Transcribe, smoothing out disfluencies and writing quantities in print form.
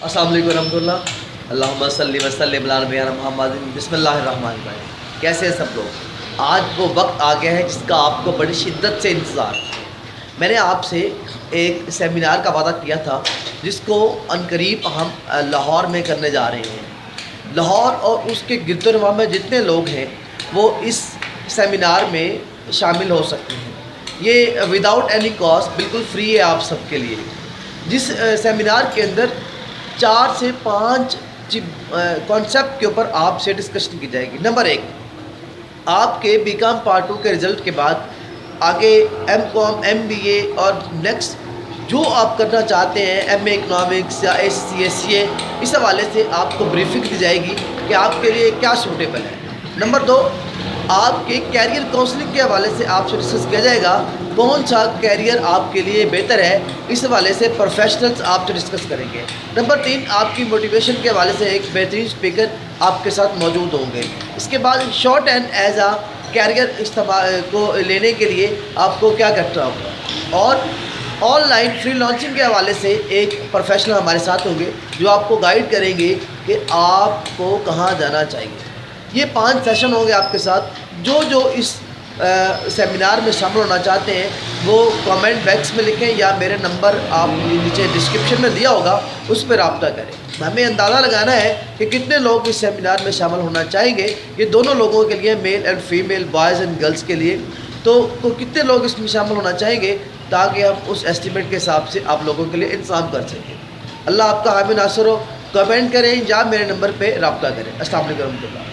अस्सलाम वालेकुम रहमतुल्लाह। अल्लाहुम्मा सल्लि व सल्लिम अला नबिय्यिना मुहम्मद। बिस्मिल्लाहिर्रहमानिर्रहीम। कैसे हैं सब लोग? आज वो वक्त आ गया है जिसका आपको बड़ी शिद्दत से इंतज़ार था। मैंने आपसे एक सेमिनार का वादा किया था जिसको अनकरीब हम लाहौर में करने जा रहे हैं। लाहौर और उसके गिरदोनवा में जितने लोग हैं वो इस सेमिनार में शामिल हो सकते हैं। ये विदाउट एनी कॉस्ट बिल्कुल फ्री है आप सबके लिए। जिस सेमिनार के अंदर 4 से 5 कॉन्सेप्ट के ऊपर आपसे डिस्कशन की जाएगी। नंबर 1, आपके बीकॉम पार्ट 2 के रिज़ल्ट के बाद आगे एमकॉम, एमबीए और नेक्स्ट जो आप करना चाहते हैं, एमए इकोनॉमिक्स या एससीए, इस हवाले से आपको ब्रीफिंग दी जाएगी कि आपके लिए क्या सूटेबल है। नंबर 2, आपके कैरियर काउंसलिंग के हवाले से आपसे डिस्कस किया जाएगा कौन सा कैरियर आपके लिए बेहतर है, इस हवाले से प्रोफेशनल्स आपसे डिस्कस करेंगे। नंबर 3, आपकी मोटिवेशन के हवाले से एक बेहतरीन स्पीकर आपके साथ मौजूद होंगे। इसके बाद शॉर्ट एंड एज आ कैरियर इस्तेमाल को लेने के लिए आपको क्या करना होगा। और ऑनलाइन फ्री लॉन्चिंग के हवाले से एक प्रोफेशनल हमारे साथ होंगे जो आपको गाइड करेंगे कि आपको कहाँ जाना चाहिए। ये 5 सेशन होंगे आपके साथ। जो इस सेमिनार में शामिल होना चाहते हैं वो कमेंट बॉक्स में लिखें या मेरे नंबर आप नीचे डिस्क्रिप्शन में दिया होगा उस पर रब्ता करें। हमें अंदाज़ा लगाना है कि कितने लोग इस सेमिनार में शामिल होना चाहेंगे। ये दोनों लोगों के लिए, male and female, boys and girls के लिए। तो कितने लोग इसमें शामिल होना चाहेंगे ताकि हम उस एस्टिमेट के हिसाब से आप लोगों के लिए इंतज़ाम कर सकें। अल्लाह आपका हामी नासर हो। कमेंट करें या मेरे नंबर पर रब्ता करें। अस्सलाम वालेकुम रहमतुल्लाह।